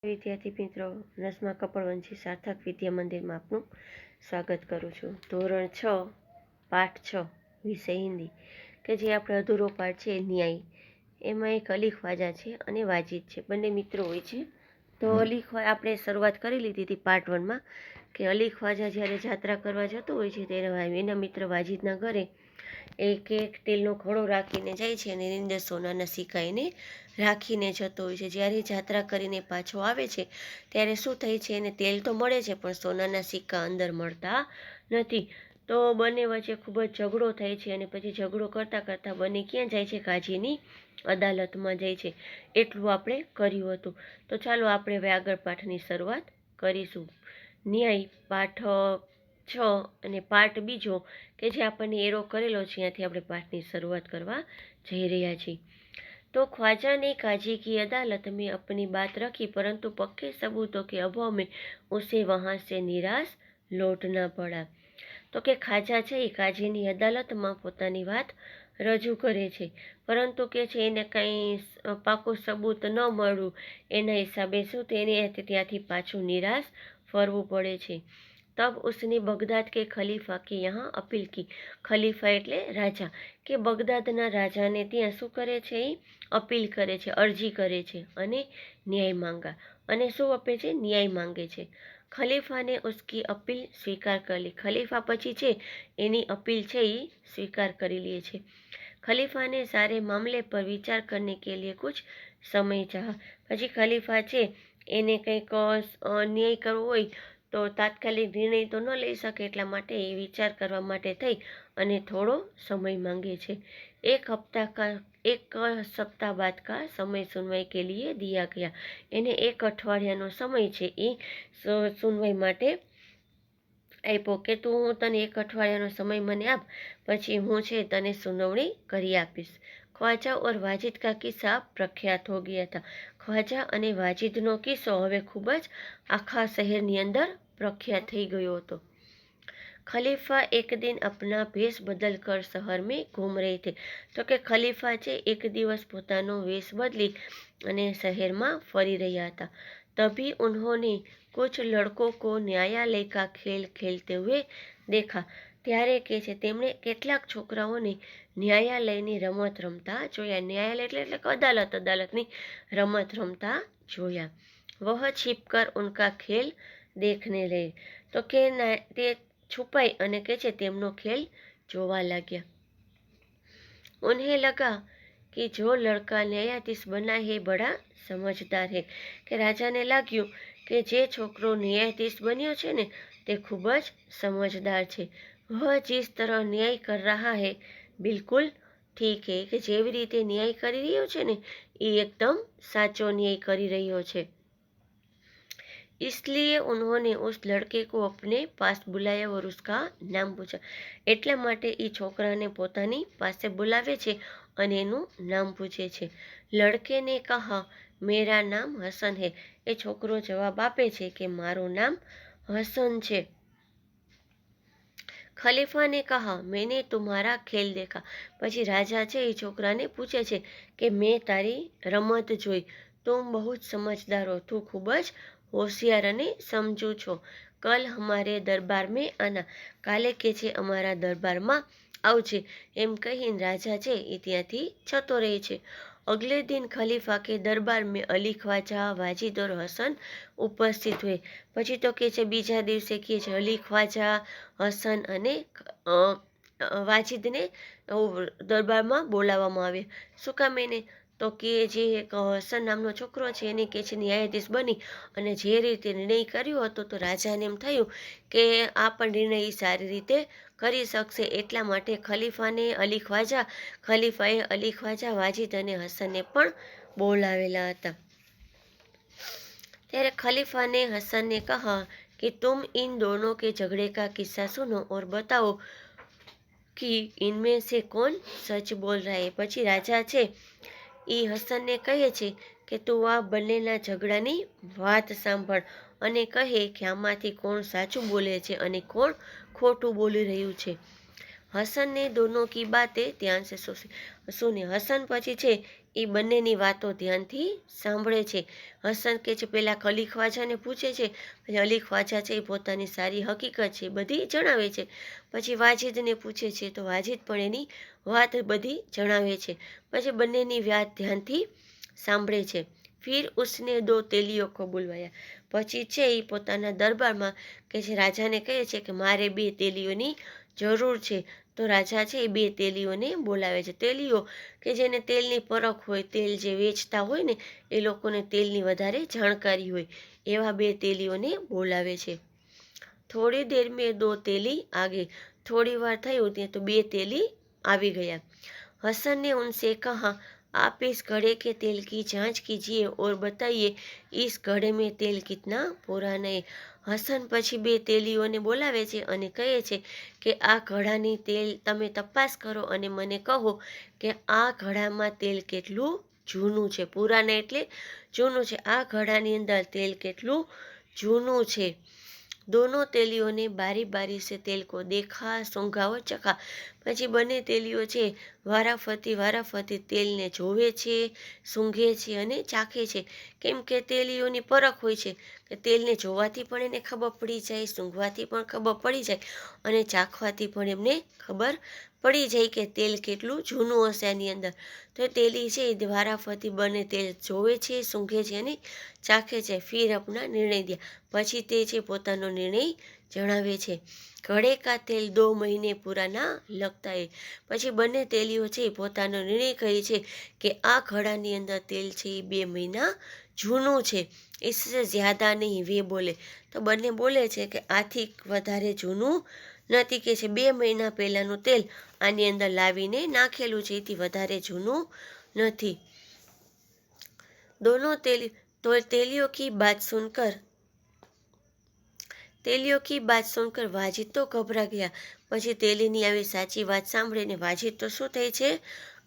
વિદ્યાર્થી મિત્રો, નસમા કપડવંશી સાર્થક વિદ્યા મંદિરમાં આપનું સ્વાગત કરું છું। ધોરણ 6 પાઠ 6 વિષય હિન્દી કે જે આપણે અધૂરો પાઠ છે ન્યાય, એમાં એક અલી ખ્વાજા છે અને વાજીદ છે, બંને મિત્રો હોય છે। તો અલી ખ્વાજા આપણે શરૂઆત કરી લીધી હતી પાર્ટ 1માં કે અલી ખ્વાજા જ્યારે જાત્રા કરવા જતો હોય છે ત્યારે એના મિત્ર વાજીદના ઘરે એક તેલનો ઘડો રાખીને જાય છે અને એની અંદર સોનાના સિક્કા એને રાખીને જતો હોય છે। જ્યારે જાત્રા કરીને પાછો આવે છે ત્યારે શું થાય છે, એને તેલ તો મળે છે પણ સોનાના સિક્કા અંદર મળતા નથી। તો બંને વચ્ચે ખૂબ જ ઝઘડો થાય છે અને પછી ઝઘડો કરતાં કરતાં બંને ક્યાં જાય છે, કાજીની અદાલતમાં જાય છે। એટલું આપણે કર્યું હતું। તો ચાલો આપણે હવે આગળ પાઠની શરૂઆત કરીશું। ન્યાય પાઠ 6 અને પાર્ટ બીજો કે જે આપણને એરો કરેલો છે, ત્યાંથી આપણે પાઠની શરૂઆત કરવા જઈ રહ્યા છીએ। तो ख्वाजा ने काजी की अदालत में अपनी बात रखी, परंतु पक्के सबूतों के अभाव में उसे वहाँ से निराश लौटना पड़ा। तो કે ખાજા છે એ કાજીની અદાલતમાં પોતાની વાત રજૂ કરે છે, પરંતુ કે છે એને કંઈ પાકો સબૂત ન મળ્યું એના હિસાબે શું તેને ત્યાંથી પાછું નિરાશ ફરવું પડે છે। तब उसने बगदाद के खलीफा के यहाँ अपील की। खलीफा એટલે રાજા, કે બગદાદના રાજાને ત્યાં શું કરે છે, એ અપીલ કરે છે, અરજી કરે છે અને ન્યાય માંગા, અને શું આપે છે, ન્યાય માંગે છે। खलीफा ने उसकी अपील स्वीकार कर ली। खलीफा પછી છે એની અપીલ છે એ સ્વીકાર કરી લે છે। खलीफा ने सारे मामले पर विचार करने के लिए कुछ समय चाहा। પછી ખલીફા છે એને કંઈક ન્યાય કરવો હોય તો તાત્કાલિક નિર્ણય તો ન લઈ શકે, એટલા માટે એ વિચાર કરવા માટે થઈ અને થોડો સમય માંગે છે। એક સપ્તાહ બાદ કા સમય સુનવાઈ કે લીએ દિયા ગયા। એને એક અઠવાડિયાનો સમય છે એ સુનવાઈ માટે આપ્યો કે તું તને એક અઠવાડિયાનો સમય મને આપ, પછી હું છે તને સુનાવણી કરી આપીશ। ખ્વાજા ઓર વાજીદ કા કિસ્સા પ્રખ્યાત હો ગયા था। ખ્વાજા અને વાજીદનો કિસ્સો હવે ખૂબ જ આખા શહેરની અંદર પ્રખ્યાત થઈ ગયો હતો। खलीफा एक दिन अपना भेष बदल कर शहर में घूम रहे थे। तो કે ખલીફા છે એક દિવસ પોતાનો વેશ બદલી અને શહેરમાં ફરી રહ્યા હતા। तभी उन्होंने कुछ लड़कों को न्यायालय का खेल खेलते हुए देखा। ત્યારે કે છે તેમણે કેટલાક છોકરાઓને ન્યાયાલયની રમત રમતા જોયા। ન્યાયાલય એટલે અદાલતની રમત રમતા જોયા। वह छिपकर उनका खेल देखने लगे। તો કે તે છુપાઈ અને કે છે તેમનો ખેલ જોવા લાગ્યા। उन्हें लगा कि जो लड़का न्यायाधीश बना है बड़ा समझदार है। કે રાજાને લાગ્યું કે જે છોકરો ન્યાયાધીશ બન્યો છે ને તે ખૂબ જ સમજદાર છે। वह जिस तरह न्याय कर रहा है बिल्कुल ठीक है। કે જેવી રીતે ન્યાય કરી રહ્યો છે ને એ એકદમ સાચો ન્યાય કરી રહ્યો છે। इसलिए उन्होंने उस लड़के को अपने पास बुलाया और उसका नाम पूछा। એટલા માટે એ છોકરાને પોતાની પાસે બોલાવે છે અને એનું નામ પૂછે છે। લડકે ને કહા મેરા નામ હસન હૈ। એ છોકરો જવાબ આપે છે કે મારું નામ હસન છે। खलीफा ने कहा मैंने तुम्हारा खेल देखा। પછી રાજા છે એ છોકરાને પૂછે છે કે મેં તારી રમત જોઈ, તું બહુ જ સમજદાર હો, તું ખૂબ જ હોશિયાર અને સમજુ છો। કલ હમારે દરબાર મેં આના। કાલે કે છે અમારા દરબારમાં આવજે, એમ કહીને રાજા છે એ ત્યાંથી જતો રહે છે। अगले दिन खलीफा के दरबार में अली ख्वाजा वाजिद और हसन उपस्थित हुए। પછી તો કે છે બીજા દિવસે કે છે અલી ખ્વાજા, હસન અને વાજીદને દરબારમાં બોલાવવામાં આવ્યા। શું કામ એને? તો કે જે હસન નામનો છોકરો છે એને કે છે ન્યાયાધીશ બની અને જે રીતે નિર્ણય કર્યો હતો તો રાજાને એમ થયું કે આ પણ નિર્ણય સારી રીતે કરી શકશે, એટલા માટે ખલીફાએ અલી ખ્વાજા, વાજીદ અને હસનને પણ બોલાવેલા હતા। ત્યારે खलीफा ने हसन ने कहा कि तुम इन दोनों के झगड़े का किस्सा सुनो और बताओ कि इनमें से कौन सच बोल रहा है। પછી રાજા છે એ હસનને કહે છે કે તું આ બંનેના ઝઘડાની વાત સાંભળ અને કહે કે આમાંથી કોણ સાચું બોલે છે અને કોણ ખોટું બોલી રહ્યું છે। હસન ને દોનો કી બાતે ધ્યાન સે સુની। હસન પછી છે એ બંનેની વાતો ધ્યાનથી સાંભળે છે. હસન કે છે પહેલાં અલી ખ્વાજાને પૂછે છે, પછી અલી ખ્વાજા છે એ પોતાની સારી હકીકત છે બધી જણાવે છે. પછી વાજિદને પૂછે છે તો વાજિદ પણ એની વાત બધી જણાવે છે. પછી બંનેની વાત ધ્યાનથી સાંભળે છે. ફિર ઉસને દો તેલીઓ કો બુલવાયા. પછી છે એ પોતાના દરબારમાં કે છે રાજાને કહે છે કે મારે 2 તેલીઓની જરૂર છે. તો રાજા છે એ 2 તેલીઓને બોલાવે છે. તેલીઓ કે જેને તેલની પરખ હોય, તેલ જે વેચતા હોય ને એ લોકોને તેલની વધારે જાણકારી હોય, એવા 2 તેલીઓને બોલાવે છે. થોડી દેર મેં 2 તેલી આગે. થોડી વાર થયું ત્યાં તો 2 તેલી આવી ગયા. हसन ने उनसे कहा आप इस घड़े के तेल की जांच कीजिए और बताइए इस घड़े में तेल कितना पुराना है. હસન પછી 2 તેલીઓને બોલાવે છે અને કહે છે કે આ ઘડાની તેલ તમે તપાસ કરો અને મને કહો કે આ ઘડામાં તેલ કેટલું જૂનું છે. પુરાના એટલે જૂનું છે. આ ઘડાની અંદર તેલ કેટલું જૂનું છે. दोनों तेलियों ने बारी बारी से तेल को देखा, सूंघा और चखा. પછી બંને તેલીઓ છે વારાફરતી તેલને જોવે છે, સૂંઘે છે અને ચાખે છે. કેમ કે તેલીઓની પરખ હોય છે કે તેલને જોવાથી પણ એને ખબર પડી જાય, સૂંઘવાથી પણ ખબર પડી જાય અને ચાખવાથી પણ એમને ખબર પડી જાય કે તેલ કેટલું જૂનું હશે આની અંદર. તો તેલી છે એ વારાફરતી બંને તેલ જોવે છે, સૂંઘે છે અને ચાખે છે. ફિર આપના નિર્ણય દિયા. પછી તે છે પોતાનો નિર્ણય જણાવે છે. ઘડે કા તેલ 2 મહિને પુરાના લગતા હે. પછી બંને તેલીઓ છે એ પોતાનો નિર્ણય કહે છે કે આ ઘડાની અંદર તેલ છે એ 2 મહિના જૂનું છે. इससे ज़्यादा नहीं वे बोले. તો બંને બોલે છે કે આથી વધારે જૂનું નથી. કે છે 2 મહિના પહેલાંનું તેલ આની અંદર લાવીને નાખેલું છે, એથી વધારે જૂનું નથી. दोनों तेलियों की बात सुनकर वाजिद तो घबरा गया. પછી તેલીની આવી સાચી વાત સાંભળીને વાજિદ તો શું થાય છે,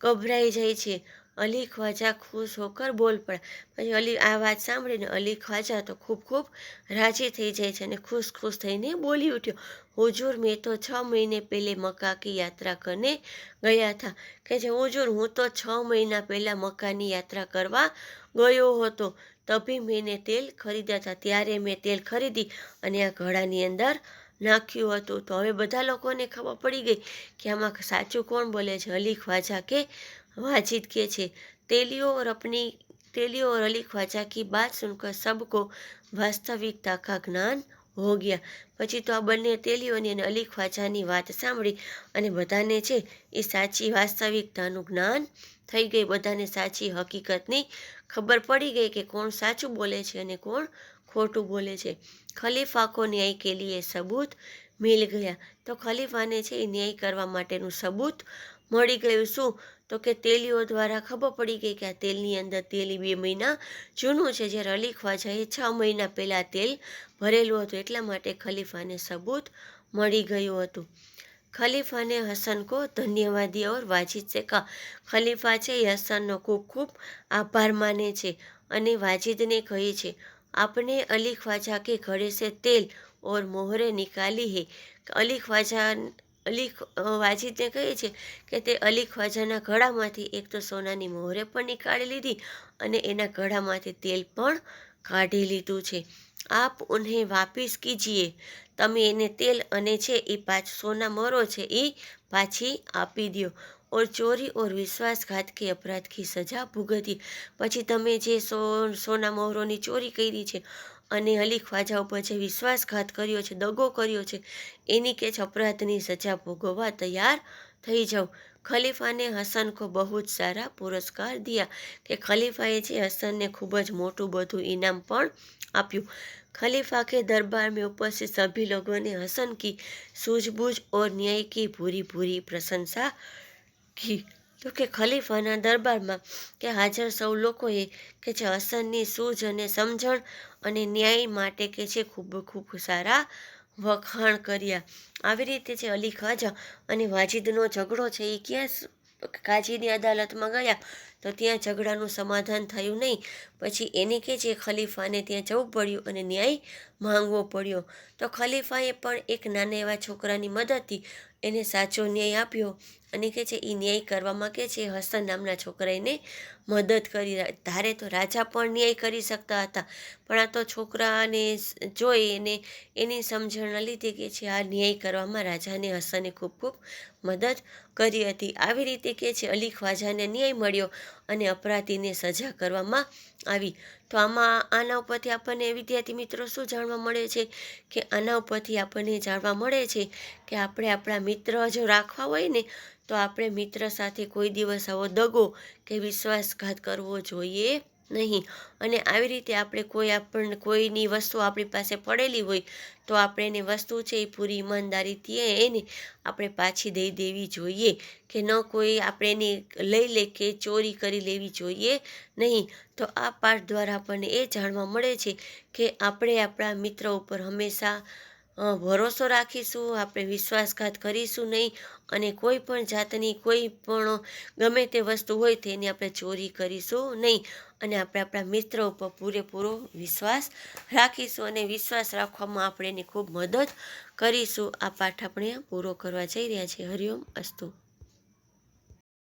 ગભરાઈ જાય છે. અલી ખ્વાજા ખુશ હોકર બોલ પડ્યા. પછી આ વાત સાંભળીને અલી ખ્વાજા તો ખૂબ રાજી થઈ જાય છે અને ખુશ થઈને બોલી ઉઠ્યો, હુજૂર મેં તો 6 મહિને પહેલે મક્કા કી યાત્રા કરને ગયા હતા. કે જે હુજૂર હું તો 6 મહિના પહેલાં મક્કાની યાત્રા કરવા ગયો હતો. તભી મેને તેલ ખરીદ્યા હતા. ત્યારે મેં તેલ ખરીદી અને આ ઘડાની અંદર નાખ્યું હતું. તો હવે બધા લોકોને ખબર પડી ગઈ કે આમાં સાચું કોણ બોલે છે, અલી ખ્વાજા કે वाजिद के छे. तेलियों और अली ख्वाजा की बात सुनकर सबको वास्तविकता का ज्ञान हो गया. પછી તો આ બંને તેલીઓની અને અલી ખ્વાજાની વાત સાંભળી અને બધાને છે એ સાચી વાસ્તવિકતાનું જ્ઞાન થઈ ગઈ. બધાને સાચી હકીકતની ખબર પડી ગઈ કે કોણ સાચું બોલે છે અને કોણ ખોટું બોલે છે. ખલીફા કો ન્યાય કે લીએ સબૂત મિલ ગયા. તો ખલીફાને છે એ ન્યાય કરવા માટેનું સબૂત મળી ગયું. શું? તો કે તેલીઓ દ્વારા ખબર પડી ગઈ કે આ તેલની અંદર તેલ 2 મહિના જૂનું છે, જ્યારે અલી ખ્વાજાએ 6 મહિના પહેલાં તેલ ભરેલું હતું. એટલા માટે ખલીફાને સબૂત મળી ગયું હતું. खलीफा ने हसन को धन्यवाद दिया और वाजिद से कहा. ખલીફા છે એ હસનનો ખૂબ આભાર માને છે અને વાજિદને કહે છે, आपने अली ख्वाजा के घड़े से तेल और मोहरे निकाली है. વાજિદને કહે છે કે તે અલી ખ્વાજાના ઘડામાંથી એક તો સોનાની મોહરે પણ નીકાળી લીધી અને એના ઘડામાંથી તેલ પણ કાઢી લીધું છે. આપ ઉન્હે વાપિસ કીજીએ. તમે એને તેલ અને છે એ સોના મોહરો છે એ પાછી આપી દો. ઓર ચોરી ઓર વિશ્વાસઘાત કે અપરાધ કી સજા ભુગતી. પછી તમે જે સોના મોહરોની ચોરી કરી છે અને અલી ખ્વાજા ઉપર જે વિશ્વાસઘાત કર્યો છે, દગો કર્યો છે, એની કે અપરાધની સજા ભોગવવા તૈયાર થઈ જાઓ. ખલીફા ને હસન કો બહુ જ સારા પુરસ્કાર દિયા. કે ખલીફાએ છે હસનને ખૂબ જ મોટું બધું ઇનામ પણ આપ્યું. खलीफा के दरबार में उपस्थित सभी लोगों ने हसन की सूझबूझ और न्याय की पूरी प्रशंसा की. તો કે ખલીફાના દરબારમાં કે હાજર સૌ લોકોએ કે જે હસનની સૂઝ અને સમજણ અને ન્યાય માટે કે છે ખૂબ સારા વખાણ કર્યા. આવી રીતે છે અલી ખ્વાજા અને વાજિદનો ઝઘડો છે એ ક્યાં કાજીની અદાલતમાં ગયા તો ત્યાં ઝઘડાનું સમાધાન થયું નહીં. પછી એને કે છે ખલીફાને ત્યાં જવું પડ્યું અને ન્યાય માંગવો પડ્યો. તો ખલીફાએ પણ એક નાના એવા છોકરાની મદદથી એને સાચો ન્યાય આપ્યો અને કે છે એ ન્યાય કરવામાં કે છે હસન નામના છોકરાએ એને મદદ કરી. ધારે તો રાજા પણ ન્યાય કરી શકતા હતા, પણ આ તો છોકરાને જોઈ એને એની સમજણના લીધે કે છે આ ન્યાય કરવામાં રાજાને હસને ખૂબ ખૂબ મદદ કરી હતી. આવી રીતે કે છે અલી ખ્વાજાને ન્યાય મળ્યો અને અપરાધીને સજા કરવામાં આવી. તો આના ઉપરથી આપણને વિદ્યાર્થી મિત્રો શું જાણવા મળે છે કે આના ઉપરથી આપણને જાણવા મળે છે કે આપણે આપણા મિત્ર જો રાખવા હોય ને તો આપણે મિત્ર સાથે કોઈ દિવસ આવો દગો કે વિશ્વાસઘાત કરવો જોઈએ નહીં. અને આવી રીતે આપણે કોઈની વસ્તુ આપણી પાસે પડેલી હોય તો આપણે એની વસ્તુ છે એ પૂરી ઈમાનદારીથી એને આપણે પાછી દઈ દેવી જોઈએ, કે ન કોઈ આપણે એની લઈ લે કે ચોરી કરી લેવી જોઈએ નહીં. તો આ પાઠ દ્વારા આપણને એ જાણવા મળે છે કે આપણે આપણા મિત્ર ઉપર હંમેશા ભરોસો રાખીશું, આપણે વિશ્વાસઘાત કરીશું નહીં, અને કોઈ પણ જાતની કોઈ પણ ગમે તે વસ્તુ હોય તેની આપણે ચોરી કરીશું નહીં, અને આપણે આપણા મિત્ર ઉપર પૂરેપૂરો વિશ્વાસ રાખીશું અને વિશ્વાસ રાખવામાં આપણે એની ખૂબ મદદ કરીશું. આ પાઠ આપણે પૂરો કરવા જઈ રહ્યા છીએ. હરિઓમ અસ્તુ.